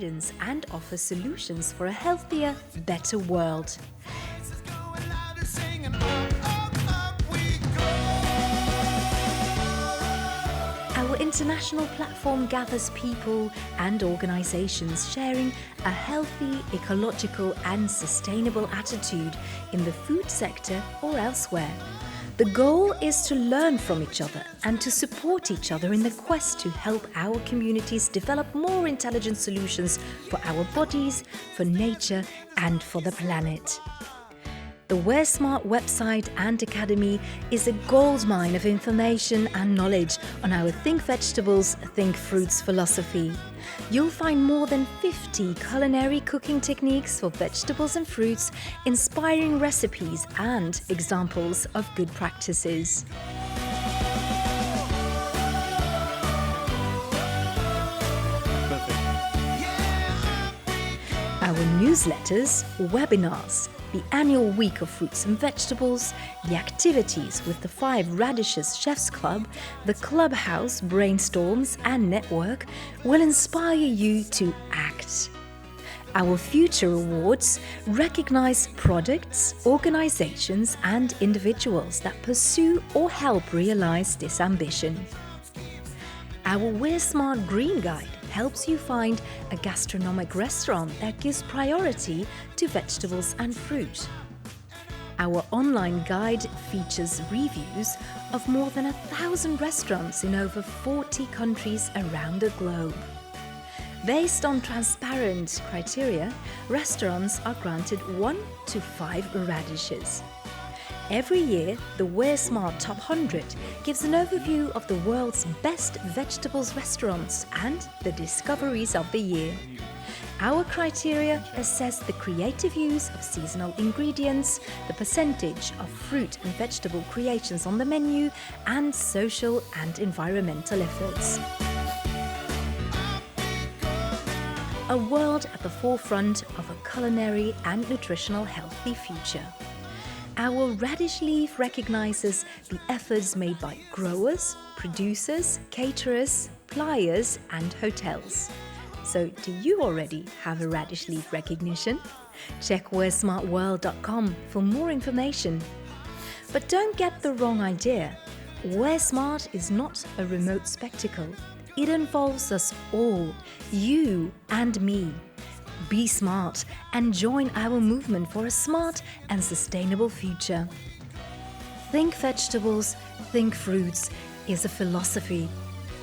guidance and offer solutions for a healthier, better world. Our international platform gathers people and organizations sharing a healthy, ecological and sustainable attitude in the food sector or elsewhere. The goal is to learn from each other and to support each other in the quest to help our communities develop more intelligent solutions for our bodies, for nature and for the planet. The We're Smart website and academy is a goldmine of information and knowledge on our Think Vegetables, Think Fruits philosophy. You'll find more than 50 culinary cooking techniques for vegetables and fruits, inspiring recipes and examples of good practices. Our newsletters, webinars, the annual week of fruits and vegetables, the activities with the 5 Radishes Chefs Club, the Clubhouse brainstorms and network will inspire you to act. Our future awards recognize products, organizations and individuals that pursue or help realize this ambition. Our We're Smart Green Guide helps you find a gastronomic restaurant that gives priority to vegetables and fruit. Our online guide features reviews of more than 1,000 restaurants in over 40 countries around the globe. Based on transparent criteria, restaurants are granted 1 to 5 radishes. Every year, the We're Smart Top 100 gives an overview of the world's best vegetables restaurants and the discoveries of the year. Our criteria assess the creative use of seasonal ingredients, the percentage of fruit and vegetable creations on the menu, and social and environmental efforts. A world at the forefront of a culinary and nutritional healthy future. Our radish leaf recognizes the efforts made by growers, producers, caterers, pliers and hotels. So do you already have a radish leaf recognition? Check wearesmartworld.com for more information. But don't get the wrong idea. We're Smart is not a remote spectacle. It involves us all, you and me. Be smart and join our movement for a smart and sustainable future. Think Vegetables, Think Fruits is a philosophy.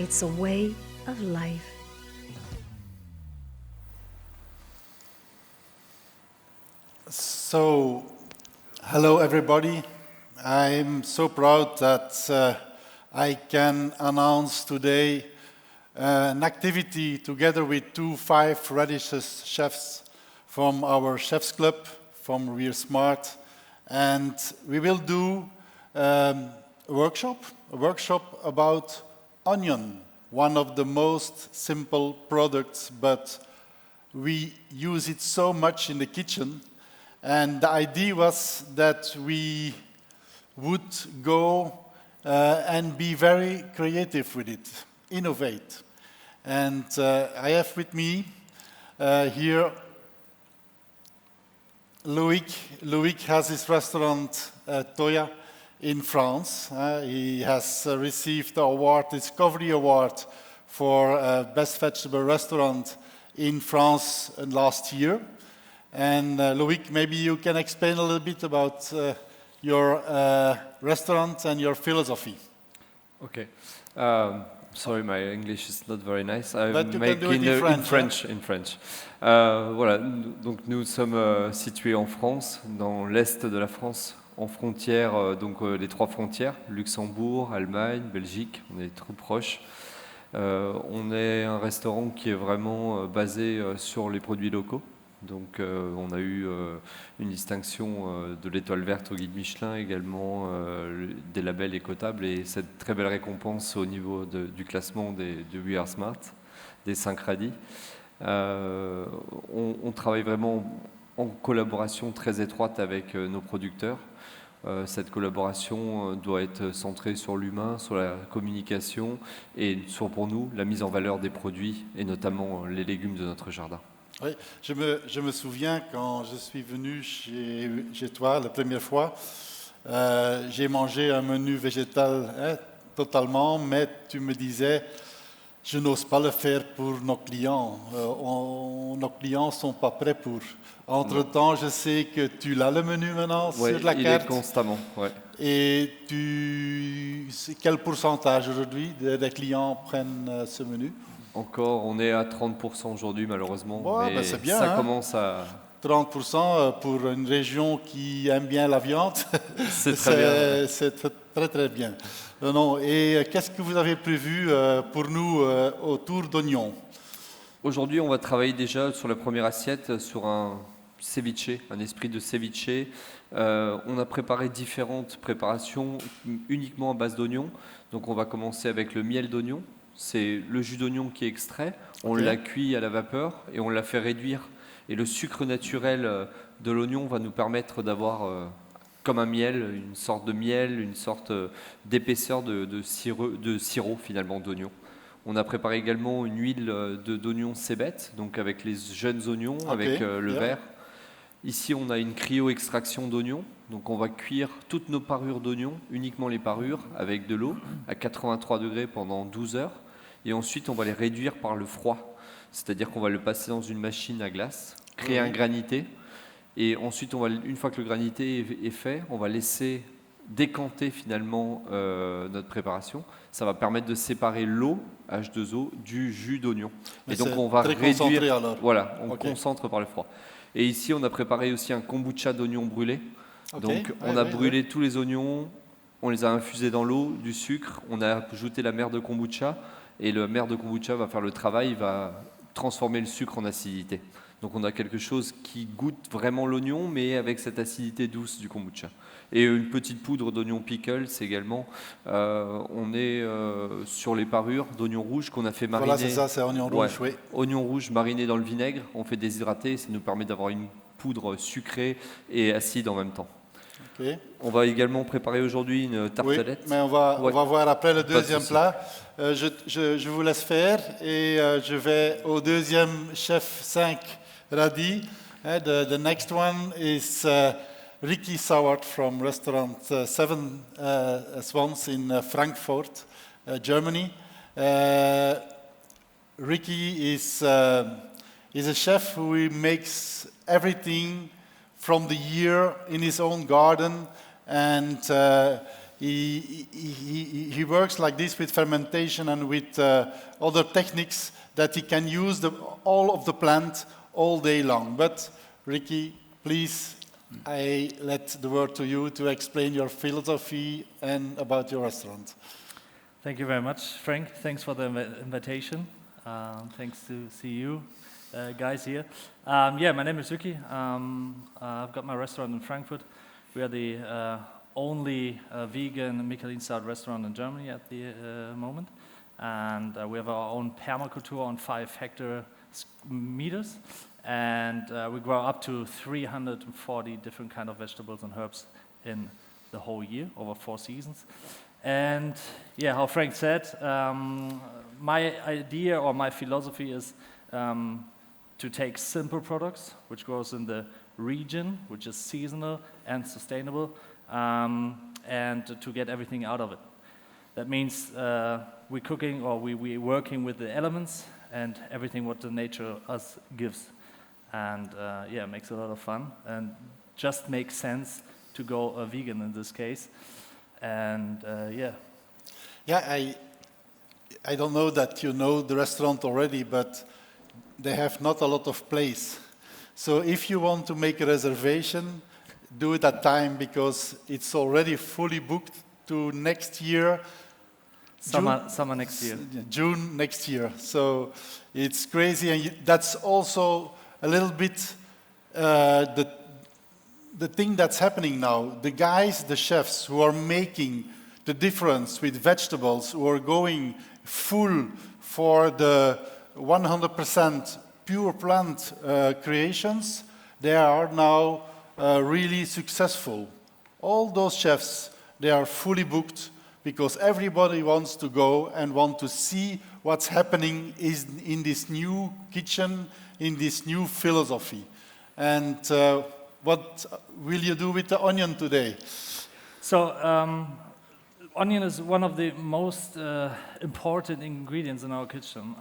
It's a way of life. So, hello everybody. I'm so proud that I can announce today an activity together with 2 5 Radishes chefs from our Chefs Club, from We're Smart. And we will do a workshop about onion, one of the most simple products, but we use it so much in the kitchen. And the idea was that we would go and be very creative with it, innovate. And I have with me here Loïc. Loïc has his restaurant Toya in France. He has received the award, Discovery Award for Best Vegetable Restaurant in France last year. And Loïc, maybe you can explain a little bit about your restaurant and your philosophy. Okay. Sorry, my English is not very nice. But you can do it in French. In French. Voilà. Donc nous sommes situés en France, dans l'est de la France, en frontière, donc les 3 frontières, Luxembourg, Allemagne, Belgique. On est trop proches. On est un restaurant qui est vraiment basé sur les produits locaux. Donc on a eu une distinction de l'étoile verte au guide Michelin, également des labels écotables et cette très belle récompense au niveau du classement de We Are Smart, des 5 radis. On travaille vraiment en collaboration très étroite avec nos producteurs. Cette collaboration doit être centrée sur l'humain, sur la communication et sur, pour nous, la mise en valeur des produits et notamment les légumes de notre jardin. Oui, je me souviens quand je suis venu chez toi la première fois, j'ai mangé un menu végétal totalement, mais tu me disais, je n'ose pas le faire pour nos clients. Nos clients ne sont pas prêts pour. Entre-temps, je sais que tu l'as le menu maintenant sur la carte. Il est constamment, ouais. Et quel pourcentage aujourd'hui des clients prennent ce menu? Encore, on est à 30% aujourd'hui malheureusement, Ouais, mais c'est bien, ça hein. commence à... 30% pour une région qui aime bien la viande, C'est très bien. c'est très très bien. Non, et qu'est-ce que vous avez prévu pour nous autour d'oignons? Aujourd'hui, on va travailler déjà sur la première assiette, sur un ceviche, un esprit de ceviche. On a préparé différentes préparations uniquement à base d'oignons. Donc on va commencer avec le miel d'oignon. C'est le jus d'oignon qui est extrait. On l'a cuit à la vapeur et on l'a fait réduire. Et le sucre naturel de l'oignon va nous permettre d'avoir, comme un miel, une sorte de miel, une sorte d'épaisseur de sirop finalement d'oignon. On a préparé également une huile d'oignon cébette, donc avec les jeunes oignons, avec le vert. Ici, on a une cryo-extraction d'oignons. Donc on va cuire toutes nos parures d'oignons, uniquement les parures, avec de l'eau à 83 degrés pendant 12 heures. Et ensuite, on va les réduire par le froid. C'est-à-dire qu'on va le passer dans une machine à glace, créer un granité. Et ensuite, une fois que le granité est fait, on va laisser décanter finalement notre préparation. Ça va permettre de séparer l'eau, H2O, du jus d'oignon. Et donc on va réduire, alors. Voilà, on concentre par le froid. Et ici on a préparé aussi un kombucha d'oignons brûlés. Donc on a brûlé tous les oignons, on les a infusés dans l'eau, du sucre, on a ajouté la mer de kombucha et le mer de kombucha va faire le travail, va transformer le sucre en acidité. Donc on a quelque chose qui goûte vraiment l'oignon, mais avec cette acidité douce du kombucha. Et une petite poudre d'oignon pickles également. On est sur les parures d'oignon rouge qu'on a fait mariner. Voilà, c'est ça, c'est oignon rouge, oui. Oignon rouge mariné dans le vinaigre, on fait déshydrater, ça nous permet d'avoir une poudre sucrée et acide en même temps. On va également préparer aujourd'hui une tartelette. Oui, mais on va voir après le deuxième plat. Je vous laisse faire et je vais au deuxième chef 5 ready. The next one is Ricky Sauert from restaurant Seven Swans in Frankfurt, Germany. Ricky is a chef who makes everything from the year in his own garden, and he works like this with fermentation and with other techniques that he can use all of the plant all day long. But Ricky, please, I let the word to you to explain your philosophy and about your restaurant. Thank you very much, Frank. Thanks for the invitation. Thanks to see you guys here. My name is Ricky. I've got my restaurant in Frankfurt. We are the only vegan Michelin-starred restaurant in Germany at the moment. And we have our own permaculture on 5 hectare meters. And we grow up to 340 different kind of vegetables and herbs in the whole year, over 4 seasons. And how Frank said, my idea or my philosophy is to take simple products, which grows in the region, which is seasonal and sustainable, and to get everything out of it. That means we're cooking or we're working with the elements and everything what the nature us gives. And it makes a lot of fun and just makes sense to go vegan in this case. And I don't know that you know the restaurant already, but they have not a lot of place. So if you want to make a reservation, do it at time because it's already fully booked to next year. Summer next year. June next year. So it's crazy, and that's also a little bit the thing that's happening now. The guys, the chefs who are making the difference with vegetables, who are going full for the 100% pure plant creations, they are now really successful. All those chefs, they are fully booked because everybody wants to go and want to see what's happening in this new kitchen, in this new philosophy. And what will you do with the onion today? So, onion is one of the most important ingredients in our kitchen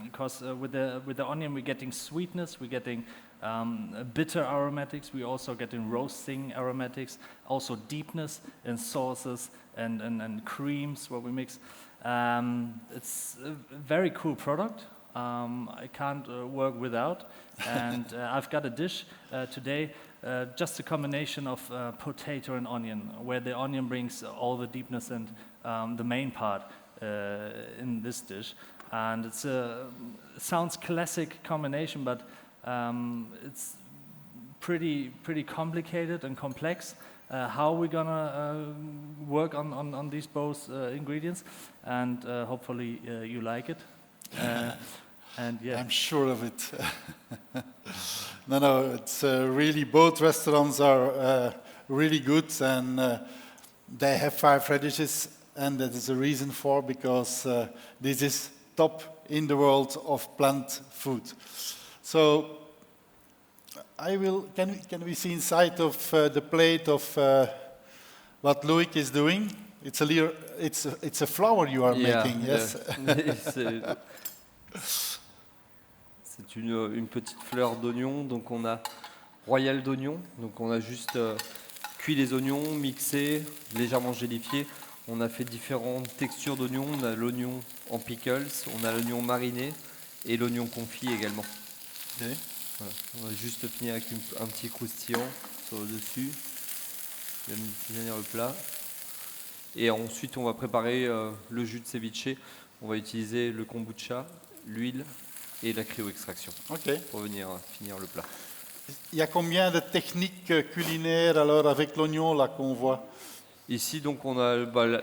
because with the onion we're getting sweetness, we're getting bitter aromatics, we're also getting roasting aromatics, also deepness in sauces and creams what we mix. It's a very cool product. I can't work without, and I've got a dish today, just a combination of potato and onion, where the onion brings all the deepness and the main part in this dish. And it sounds classic combination, but it's pretty complicated and complex. How we're gonna work on these both ingredients, and hopefully you like it. And yeah, I'm sure of it. No, it's really, both restaurants are really good, and they have 5 radishes, and that is a reason for, because this is top in the world of plant food. So can we see inside of the plate of what Loïc is doing? It's a flower you are making, yes? C'est une petite fleur d'oignon, donc on a royal d'oignon, donc on a juste cuit les oignons, mixé, légèrement gélifié. On a fait différentes textures d'oignons, on a l'oignon en pickles, on a l'oignon mariné et l'oignon confit également. Okay. Voilà. On va juste finir avec un petit croustillant sur le dessus, finir le plat. Et ensuite on va préparer le jus de ceviche. On va utiliser le kombucha, l'huile et la cryo-extraction pour venir finir le plat. Il y a combien de techniques culinaires alors avec l'oignon là qu'on voit? Ici donc on a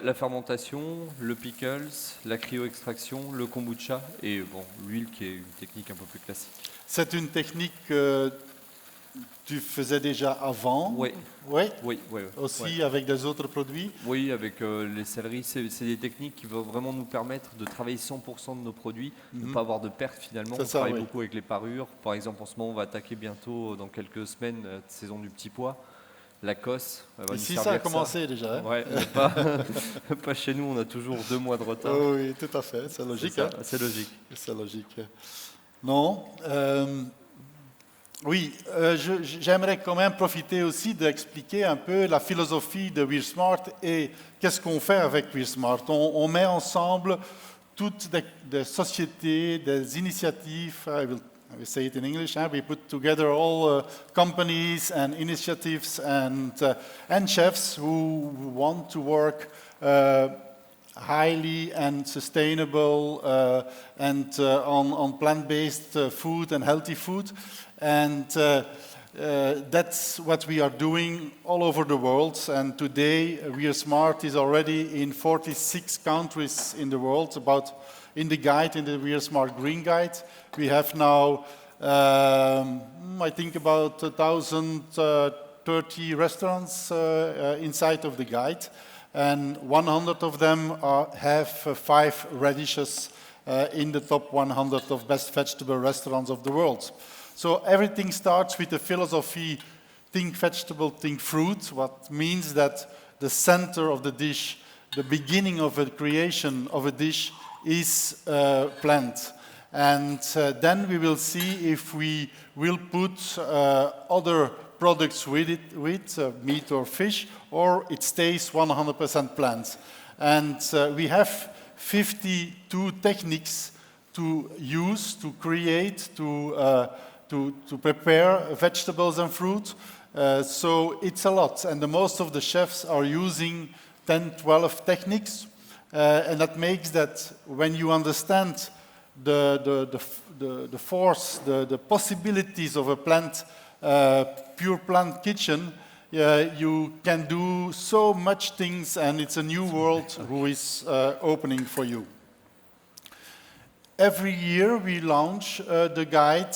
la fermentation, le pickles, la cryo-extraction, le kombucha et l'huile qui est une technique un peu plus classique. C'est une technique que tu faisais déjà avant? Oui. Oui? Oui. Aussi avec des autres produits? Oui, avec les céleris, c'est des techniques qui vont vraiment nous permettre de travailler 100% de nos produits, de ne pas avoir de perte finalement. On travaille beaucoup avec les parures. Par exemple, en ce moment, on va attaquer bientôt, dans quelques semaines, la saison du petit pois. La cosse va nous servir ça a commencé déjà. Hein? Ouais, pas chez nous, on a toujours 2 mois de retard. Oh, oui, tout à fait, c'est logique. C'est logique. C'est logique. Non. Oui, j'aimerais quand même profiter aussi d'expliquer un peu la philosophie de We're Smart et qu'est-ce qu'on fait avec We're Smart. On met ensemble toutes des sociétés, des initiatives. I will say it in English. We put together all companies and initiatives and chefs who want to work highly and sustainable and on plant-based food and healthy food. And that's what we are doing all over the world. And today, We Are Smart is already in 46 countries in the world. In the guide, in the We Are Smart Green Guide, we have now, I think, about 1,030 restaurants inside of the guide. And 100 of them have 5 radishes in the top 100 of best vegetable restaurants of the world. So everything starts with the philosophy, think vegetable, think fruit, what means that the center of the dish, the beginning of the creation of a dish is plant. And then we will see if we will put other products with it, meat or fish, or it stays 100% plant. And we have 52 techniques to use, to create, to prepare vegetables and fruit. So it's a lot, and most of the chefs are using 10, 12 techniques, and that makes that when you understand the force, the possibilities of a pure plant kitchen, you can do so much things, and it's a new world who is opening for you. Every year we launch the guide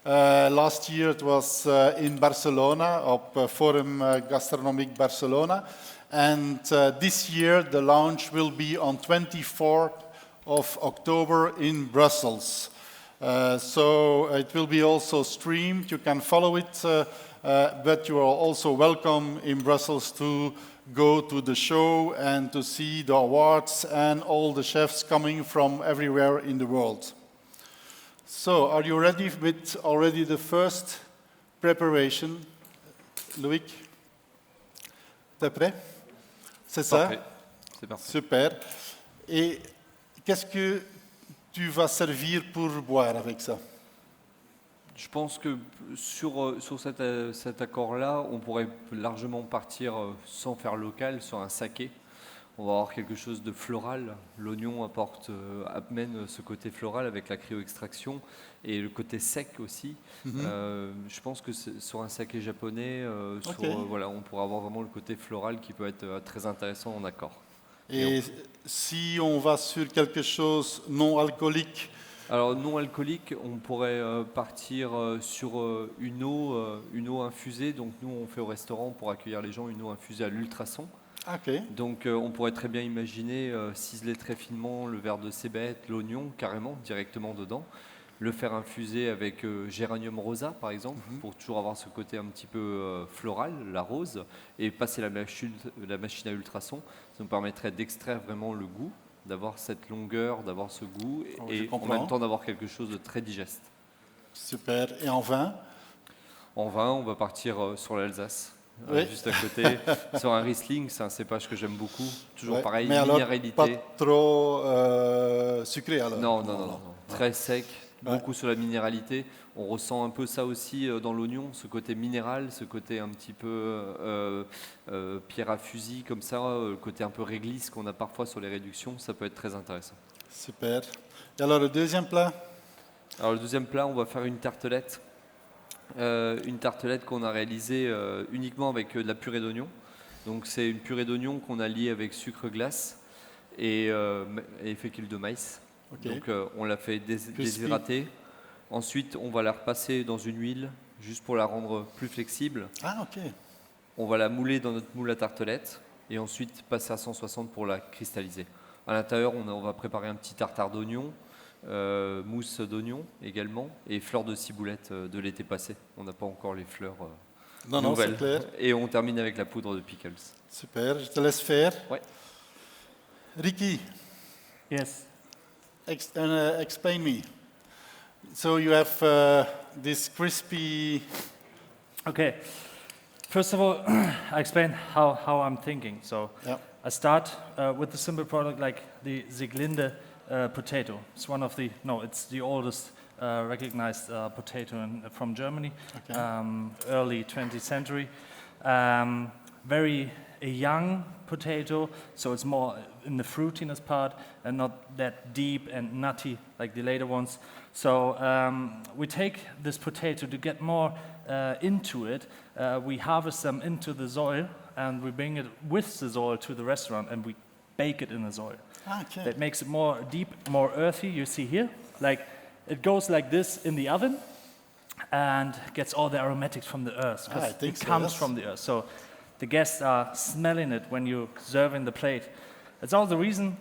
Last year it was in Barcelona, at Forum Gastronomic Barcelona. And this year the launch will be on 24th of October in Brussels. So it will be also streamed. You can follow it, but you are also welcome in Brussels to go to the show and to see the awards and all the chefs coming from everywhere in the world. So, are you ready with already the first preparation, Loïc? T'es prêt? C'est ça? Parfait. C'est parfait. Super. Et qu'est-ce que tu vas servir pour boire avec ça? Je pense que sur cet accord-là, on pourrait largement partir sans faire local sur un saké. On va avoir quelque chose de floral. L'oignon amène ce côté floral avec la cryo-extraction et le côté sec aussi. Je pense que sur un saké japonais, voilà, on pourra avoir vraiment le côté floral qui peut être très intéressant en accord. Et si on va sur quelque chose non alcoolique? Alors non alcoolique, on pourrait partir sur une eau infusée. Donc nous, on fait au restaurant pour accueillir les gens une eau infusée à l'ultrason. Okay. Donc on pourrait très bien imaginer ciseler très finement le verre de cébette, l'oignon carrément directement dedans, le faire infuser avec géranium rosa par exemple, pour toujours avoir ce côté un petit peu floral, la rose, et passer la machine à ultrasons. Ça nous permettrait d'extraire vraiment le goût, d'avoir cette longueur, d'avoir ce goût, et en même temps d'avoir quelque chose de très digeste. Super. Et en vin? En vin, on va partir sur l'Alsace. Oui. Juste à côté, sur un Riesling, c'est un cépage que j'aime beaucoup. Toujours pareil, mais minéralité. Alors, pas trop sucré alors? Non. Très sec, beaucoup sur la minéralité. On ressent un peu ça aussi dans l'oignon, ce côté minéral, ce côté un petit peu pierre à fusil, comme ça, le côté un peu réglisse qu'on a parfois sur les réductions, ça peut être très intéressant. Super. Et alors, le deuxième plat? Alors, le deuxième plat, on va faire une tartelette. Une tartelette qu'on a réalisée uniquement avec de la purée d'oignon. Donc c'est une purée d'oignon qu'on a liée avec sucre glace et fécule de maïs. Okay. Donc on l'a fait déshydrater. Ensuite on va la repasser dans une huile juste pour la rendre plus flexible. Ah ok. On va la mouler dans notre moule à tartelette et ensuite passer à 160 pour la cristalliser. À l'intérieur on va préparer un petit tartare d'oignon. Mousse d'oignon également et fleurs de ciboulette de l'été passé. On n'a pas encore les fleurs nouvelles. Clair. Et on termine avec la poudre de pickles. Super, je te laisse faire. Ouais. Ricky. Yes. Explain me. So you have this crispy... Okay. First of all, I explain how I'm thinking. So I start with the simple product like the Sieglinde potato. It's one of the, it's the oldest recognized potato from Germany, early 20th century. Very a young potato, so it's more in the fruitiness part and not that deep and nutty like the later ones. So we take this potato to get more into it. We harvest them into the soil and we bring it with the soil to the restaurant and we bake it in the soil. Okay. That makes it more deep, more earthy. You see here, like it goes like this in the oven and gets all the aromatics from the earth because it comes from the earth. So the guests are smelling it when you're serving the plate. That's all the reason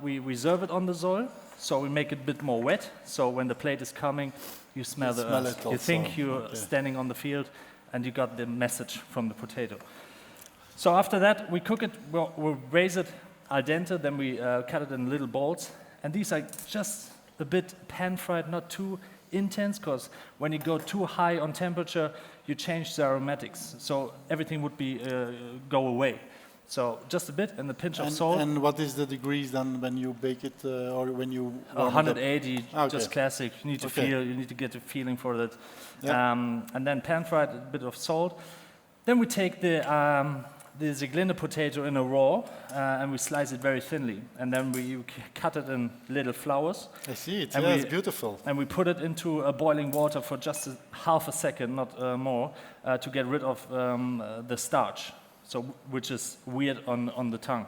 we serve it on the soil. So we make it a bit more wet. So when the plate is coming, you smell the earth. You think you're standing on the field and you got the message from the potato. So after that, we cook it, we'll raise it al dente, then we cut it in little balls. And these are just a bit pan-fried, not too intense, because when you go too high on temperature, you change the aromatics. So everything would be go away. So just a bit and a pinch of salt. And what is the degrees then when you bake it or when you 180, just classic. You need to feel, you need to get a feeling for that. And then pan-fried, a bit of salt. Then we take the Sieglinde potato in a raw, and we slice it very thinly, and then we cut it in little flowers. I see it. It's beautiful. And we put it into boiling water for just half a second, not more, to get rid of the starch, so which is weird on the tongue.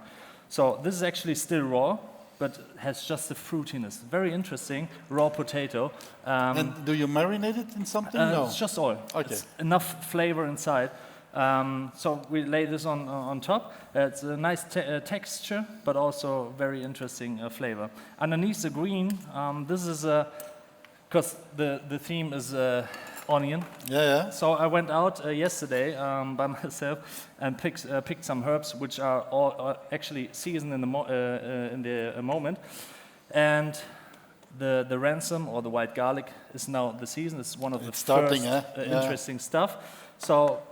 So this is actually still raw. but has just the fruitiness. Very interesting, raw potato. And do you marinate it in something? No. It's just oil. Okay. It's enough flavor inside. So we lay this on top. It's a nice texture, but also very interesting flavor. Underneath the green, this is because the theme is onion. Yeah. So I went out yesterday by myself and picked some herbs which are all actually seasoned in the moment. And the ransom or the white garlic is now the season. It's one of the starting, first interesting stuff. So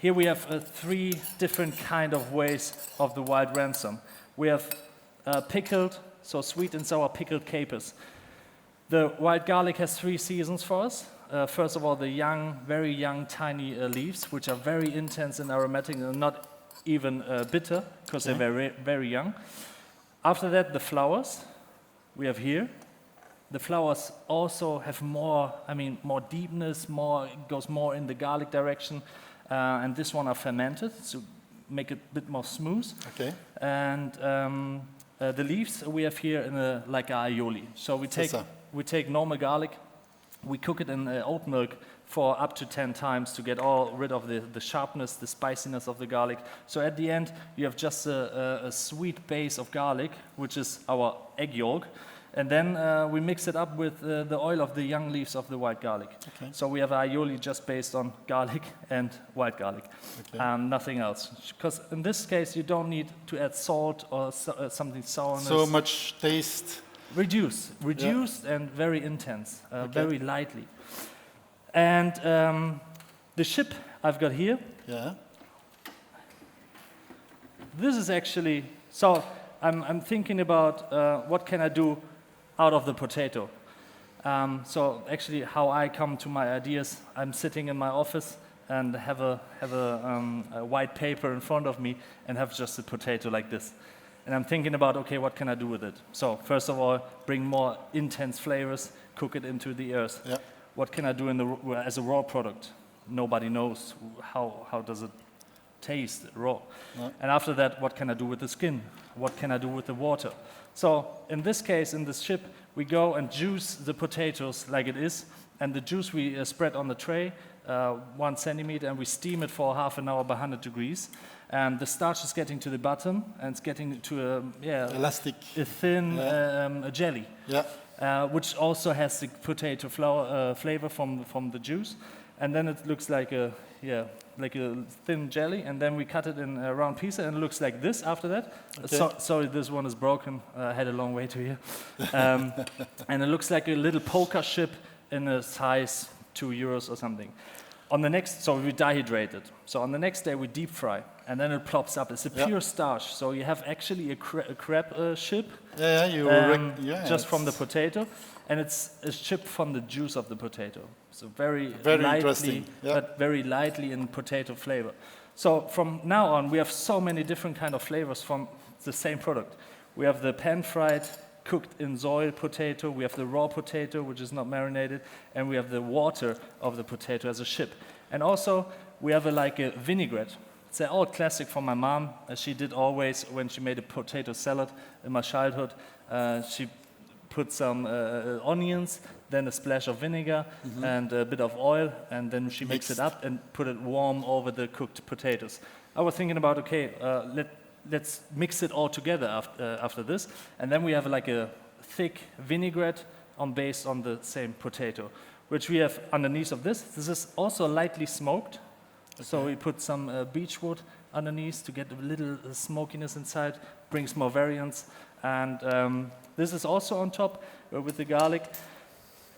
here we have 3 different kind of ways of the wild ransom. We have pickled, so sweet and sour pickled capers. The white garlic has 3 seasons for us. First of all, the young, very young, tiny leaves, which are very intense and aromatic and not even bitter, because they're very, very young. After that, the flowers we have here. The flowers also have more deepness, goes more in the garlic direction. And this one are fermented, so make it a bit more smooth. Okay. And the leaves we have here in like a aioli. So we take normal garlic, we cook it in oat milk for up to 10 times to get rid of the sharpness, the spiciness of the garlic. So at the end, you have just a sweet base of garlic, which is our egg yolk. And then we mix it up with the oil of the young leaves of the white garlic. Okay. So we have aioli just based on garlic and white garlic, nothing else. Because in this case, you don't need to add salt or something sourness. So much taste. Reduced and very intense, very lightly. And the ship I've got here, this is actually, so I'm thinking about what can I do out of the potato. So actually how I come to my ideas, I'm sitting in my office and have a white paper in front of me and have just a potato like this. And I'm thinking about, okay, what can I do with it? So first of all, bring more intense flavors, cook it into the earth. Yeah. What can I do as a raw product? Nobody knows how does it taste raw. No. And after that, what can I do with the skin? What can I do with the water? So in this case, in this ship, we go and juice the potatoes like it is, and the juice we spread on the tray, 1 centimeter, and we steam it for half an hour by 100 degrees. And the starch is getting to the bottom, and it's getting to elastic, a thin a jelly, which also has the potato flavor from the juice. And then it looks like a thin jelly, and then we cut it in round pieces, and it looks like this after that. Okay. Sorry, this one is broken. I had a long way to here. And it looks like a little poker ship in a size 2 euros or something. On the next, so we dehydrate it. So on the next day we deep fry, and then it plops up. It's a pure starch. So you have actually a crab ship, just from the potato, and it's a chip from the juice of the potato. So very lightly, interesting, but very lightly in potato flavor. So from now on, we have so many different kind of flavors from the same product. We have the pan-fried, cooked in soil potato, we have the raw potato, which is not marinated, and we have the water of the potato as a chip. And also, we have a vinaigrette. It's an old classic from my mom. She did always, when she made a potato salad in my childhood, she put some onions, then a splash of vinegar, and a bit of oil, and then she mixed it up and put it warm over the cooked potatoes. I was thinking about, okay, let's mix it all together after this, and then we have a thick vinaigrette based on the same potato, which we have underneath of this. This is also lightly smoked, so we put some beechwood underneath to get a little smokiness inside, brings more variance, and this is also on top with the garlic.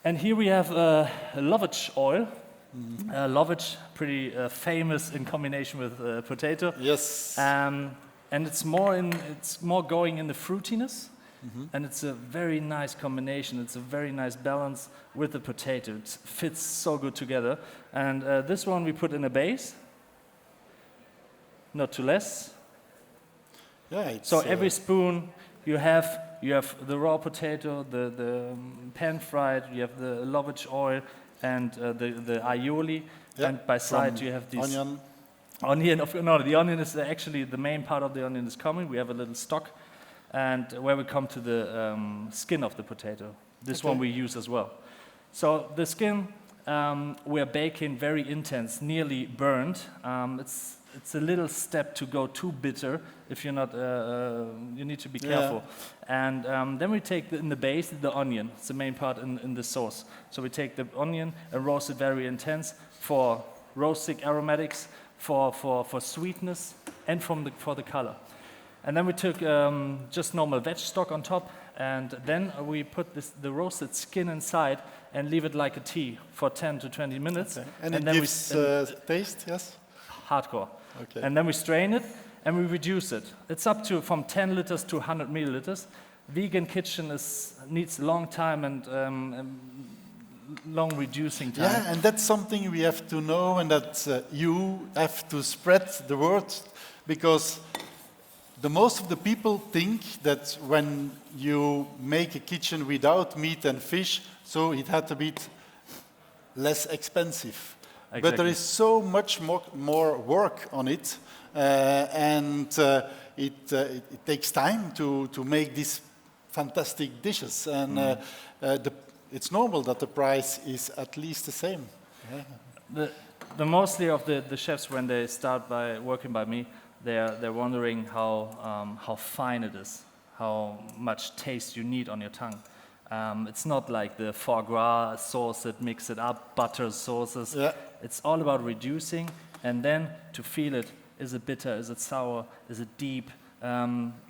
And here we have lovage oil. Lovage, pretty famous in combination with potato. Yes. And it's more going in the fruitiness, and it's a very nice combination. It's a very nice balance with the potato. It fits so good together. And this one we put in a base, not too less. Yeah. So every spoon you have the raw potato, the pan-fried, you have the lovage oil, and the aioli, and by side you have these onion. The onion is actually the main part of the onion is common. We have a little stock, and where we come to the skin of the potato. This one we use as well. So the skin we're baking very intense, nearly burned. It's a little step to go too bitter. If you're not, you need to be careful. And then we take in the base the onion. It's the main part in the sauce. So we take the onion and roast it very intense for roasting aromatics, for sweetness, and for the color. And then we took just normal veg stock on top, and then we put the roasted skin inside and leave it like a tea for 10 to 20 minutes. Okay. And it then gives taste, yes? Hardcore. Okay. And then we strain it and we reduce it. It's up to from 10 liters to 100 milliliters. Vegan kitchen needs a long time and long reducing time. Yeah, and that's something we have to know, and that you have to spread the word, because the most of the people think that when you make a kitchen without meat and fish, so it had to be less expensive. Exactly. But there is so much more work on it, and it takes time to make these fantastic dishes. And it's normal that the price is at least the same. Yeah. The mostly of the chefs, when they start by working by me, they're wondering how fine it is, how much taste you need on your tongue. It's not like the foie gras sauce that mix it up, butter sauces. Yeah. It's all about reducing, and then to feel it. Is it bitter? Is it sour? Is it deep?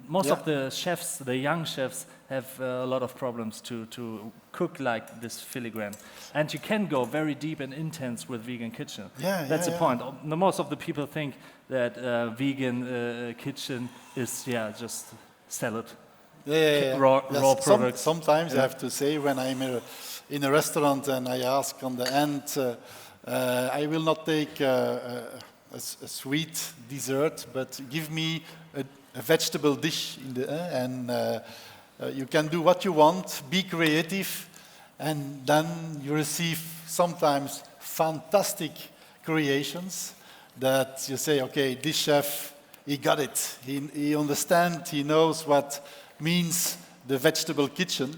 Most of the chefs, the young chefs, have a lot of problems to cook like this filigrane. And you can go very deep and intense with vegan kitchen. That's the point. Most of the people think that vegan kitchen is just salad. Raw products. Sometimes I have to say, when I'm in a restaurant and I ask on the end, I will not take a sweet dessert, but give me a vegetable dish in the and you can do what you want, be creative, and then you receive sometimes fantastic creations that you say, okay, this chef, he got it. He understands, he knows what means the vegetable kitchen.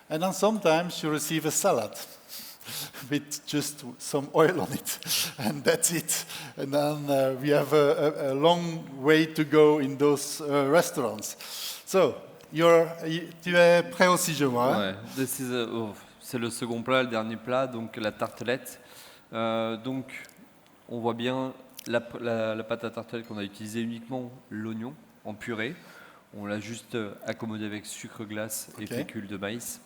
And then sometimes you receive a salad with just some oil on it, and that's it. And then we have a long way to go in those restaurants. So, tu es prêt aussi, je vois. Ouais, c'est le second plat, le dernier plat, donc la tartelette. Donc, on voit bien la pâte à tartelette qu'on a utilisée uniquement l'oignon en purée. On l'a juste accommodé avec sucre glace et fécule de maïs.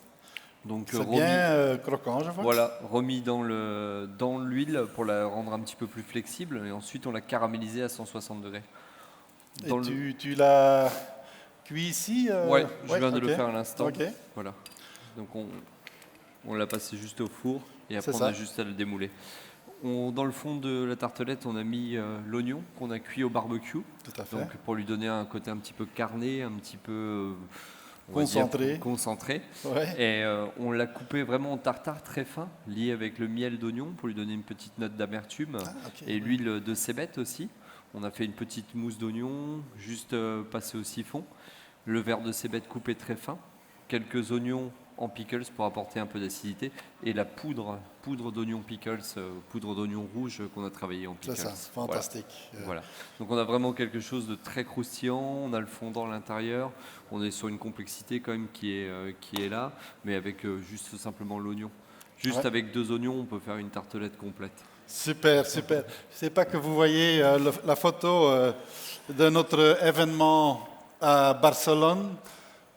Donc c'est bien croquant, je vois. Voilà, remis dans l'huile pour la rendre un petit peu plus flexible, et ensuite on l'a caramélisé à 160 degrés. Tu l'as cuit ici Ouais, je viens de le faire à l'instant. Okay. Voilà. Donc on l'a passé juste au four et après on a juste à le démouler. Dans le fond de la tartelette, on a mis l'oignon qu'on a cuit au barbecue. Tout à fait. Donc pour lui donner un côté un petit peu carné, un petit peu concentré. Ouais. Et on l'a coupé vraiment en tartare très fin, lié avec le miel d'oignon pour lui donner une petite note d'amertume, et l'huile de cébette aussi. On a fait une petite mousse d'oignon, juste passée au siphon, le verre de cébette coupé très fin, quelques oignons en pickles pour apporter un peu d'acidité, et la poudre d'oignon pickles, poudre d'oignon rouge qu'on a travaillé en pickles. C'est ça, fantastique. Voilà. Donc on a vraiment quelque chose de très croustillant, on a le fondant à l'intérieur, on est sur une complexité quand même qui est là, mais avec juste simplement l'oignon. Juste avec 2 oignons, on peut faire une tartelette complète. Super, super. Je ne sais pas que vous voyez la photo de notre événement à Barcelone.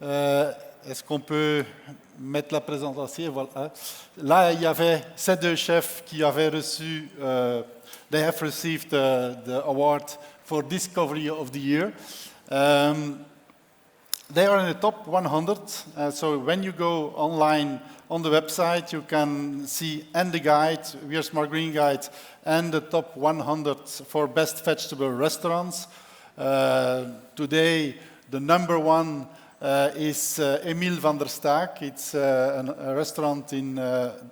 Est-ce qu'on peut mettre la présentation? Voilà. Là, il y avait ces 2 chefs qui avaient reçu, they have received the award for Discovery of the Year. They are in the top 100, so when you go online on the website, you can see and the guide, We Are Smart Green Guide, and the top 100 for best vegetable restaurants. Today, the number 1 is Emile van der Staak. It's a restaurant in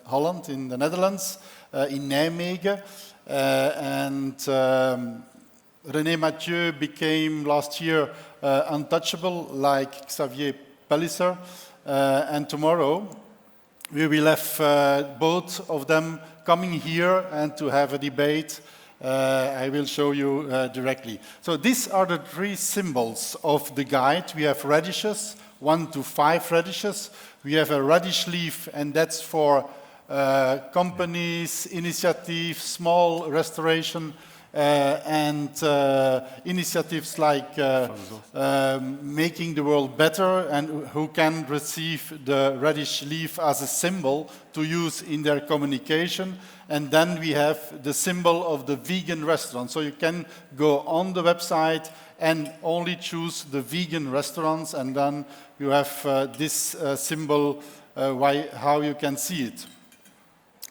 Holland, in the Netherlands, in Nijmegen. And René Mathieu became last year untouchable, like Xavier Palliser. And tomorrow we will have both of them coming here and to have a debate. I will show you directly. So these are the three symbols of the guide. We have radishes, 1 to 5 radishes. We have a radish leaf, and that's for companies, initiatives, small restoration, and initiatives like making the world better, and who can receive the radish leaf as a symbol to use in their communication. And then we have the symbol of the vegan restaurant. So you can go on the website and only choose the vegan restaurants, and then you have this symbol, how you can see it.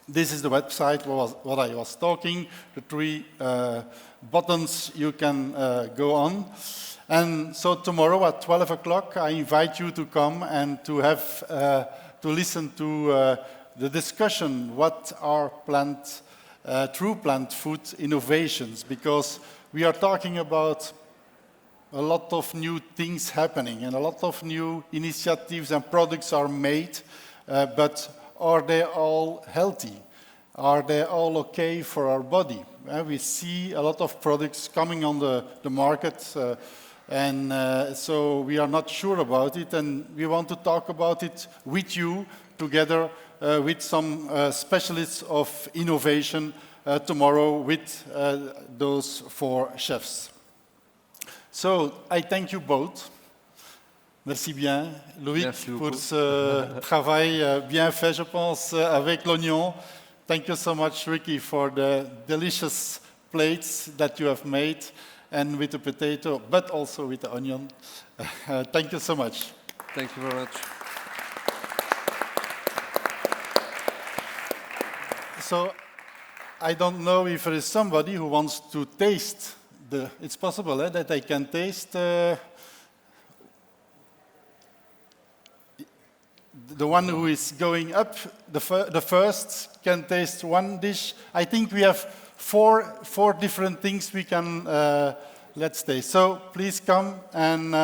This is the website, what I was talking, the three buttons you can go on. And so tomorrow at 12 o'clock, I invite you to come and to have, to listen to the discussion, what are true plant food innovations, because we are talking about a lot of new things happening and a lot of new initiatives and products are made, but are they all healthy? Are they all okay for our body? We see a lot of products coming on the market, and so we are not sure about it, and we want to talk about it with you together with some specialists of innovation tomorrow with those 4 chefs. So I thank you both. Merci bien, Loïc, pour ce travail bien fait, je pense, avec l'oignon. Thank you so much, Ricky, for the delicious plates that you have made, and with the potato, but also with the onion. Thank you so much. Thank you very much. So, I don't know if there is somebody who wants to taste it's possible that I can taste the one who is going up, the first can taste one dish. I think we have four different things we can let's taste. So please come and